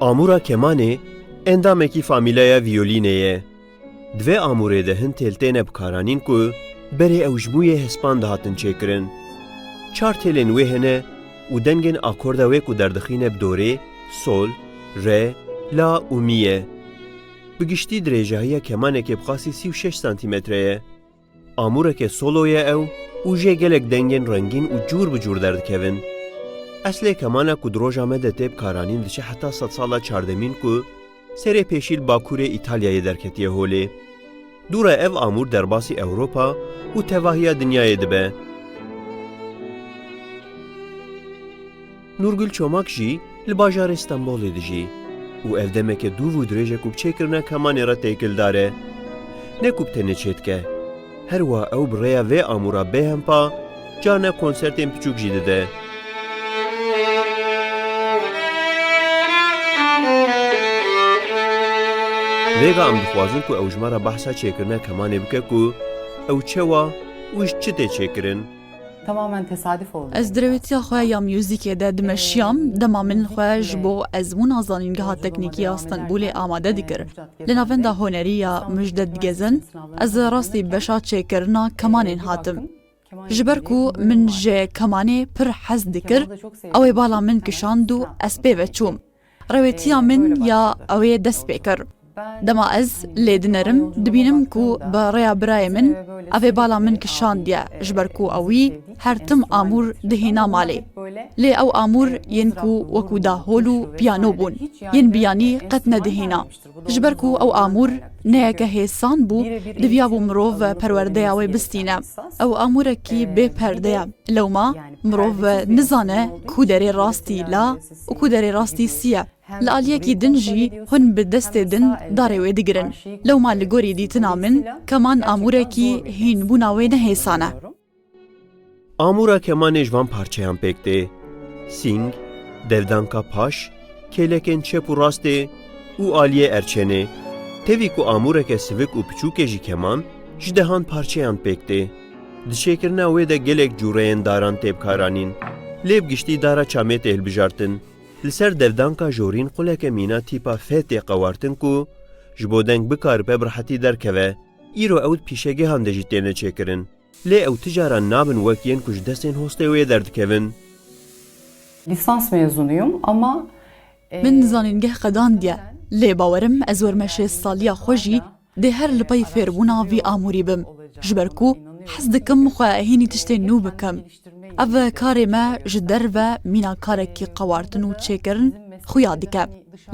Amûra kemanê endamekî famîlaya vîolînê ye. Divê amûrê de hin têltêne bikaranîn ku berê ew ji mûyê hespan dihatin çêkirin. 4 têlên wê hene û dengên akorda wê ku derdixîne bi dorê, sol, re, la û mî ye. Bi giştî dirêjehiya kemanekê bi qasî 36 santimetre ye. Amûrekê solo ye ew û jê gelek dengên rengîn û cûr bi cûr derdikevin. Eslê kemana ku di roja me de tê bikaranîn diçe heta sed sala çardemîn ku serê pêşî li Bakurê Îtalyayê derketiye holê. Dûra ev amûr derbasî Ewropa û tevahiya dinyayê dibe. Nurgül Çomak jî li bajarê Stenbolê dijî û ev demeke dûv û dirêje ku bi çêkirina kemanê re têkildar e. Ne ku bi tenê çêdike. Her wiha ew bi rêya vê amûra bêhempa carna konsertên piçûk jî dide. Vêga em dixwazin ku ew ji me re behsa çêkirina kemanê bike ku ew çewa û ji çi tê çêkirin. Tamamen tesadüf oldu. Ez dirêwîtiya xwe ya müzîkê de dimeşiyam, dema min xwe ji bo ezmûna zanîngeha teknîkiya Stenbolê amade dikir. Li navenda honerî ya Mijde Digezin, ez rastî beşa çêkirina kemanên hatim. Ji ber ku min ji kemanê pir hez dikir, ew ê bala min kişand û ez pê veçûm. Rewêtiya min ya ew ê dest pê kir. Dema ez lê dinerim, dibînim ku bi rêya birayê min ev ê bala min kişandiye ji ber ku ew wî her tim amûr dihêna malê. Lê ew amûr yên ku wekû dahol û piyano bûn, yên biyanî qet nedihêna. Ji ber ku ew amûr neyeke hêsan bû, diviya bû mirov perwerdeya wê bistîne. Ew amûrekî bê perde ye. Lewma mirov nizane ku derê rastî la û ku derê rastî sî ye. Li aliyekî din jî hûn bi destê din darê wê digirin. Lewma li gorî dîtina min, keman amûrekî hînbûna wê nehêsan e. Amûra kemanê ji van parçeyan pêk tê. Sîng, devdanka paş, kêlekên çep û rastê û aliyê erçenê. Tevî ku amûreke sivik û piçûkê jî keman, ji dehan parçeyan pêk tê. Di çêkirina wê de gelek cûreyên daran tê bikaranîn. Lê bi giştî dara çamê tê hilbijartin. Li ser devdanka jorîn quleke mîna tîpa F tê qewartin ku ji bo deng bikaribe bi rehetî derkeve. Îro ew pîşegehan de jî têne çêkirin. Lê ew ti caran nabin wek yên ku ji destên hostê wê derdikevin. Lisans mezunuyum ama Min zanîngeh qedandiye. Lê bawerim ez wermeşê saliya xwe jî dê her li pey fêrbûna vî amûrî bim. Ji ber ku hez dikim xwe hînî tiştên nû bikim. Ev karê me ji derve mîna karekî qewartin û çêkirin xuya dike.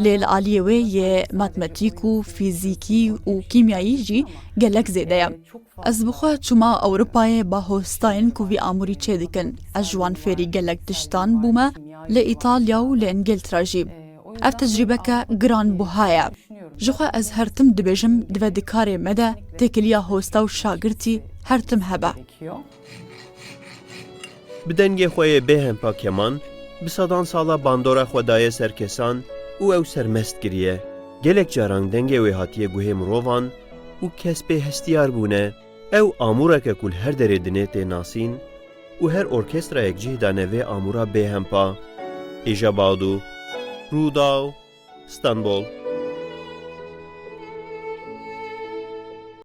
Lê li aliyê wê yê matematik û fîzîkî û kîmyayî jî gelek zêde ye. Ez bi xwe çûma Ewropayê bahostayên ku vî amûrî çê dikin. Ez ji wan fêrî gelek tiştan bûme li Îtalya û li Ingiltere jî. Ev tecrîbeke giranbuha ye. Ji xwe ez her tim dibêjim divê di karê me de têkiliya hosta û şagirtî her tim hebe. Bi dengê xwe yê bêhempa keman, bi sedan sala bandora xwe daye ser kesan û ew sermest kiriye. Gelek caran dengê wê hatiye guhê mirovan û kes pê hestiyar bûne. Ew amûreke ku li her derê dinê tê nasîn û her orkestrayek cih dane vê amûra bêhempa. Îja Badu, Rûdaw, Stenbol.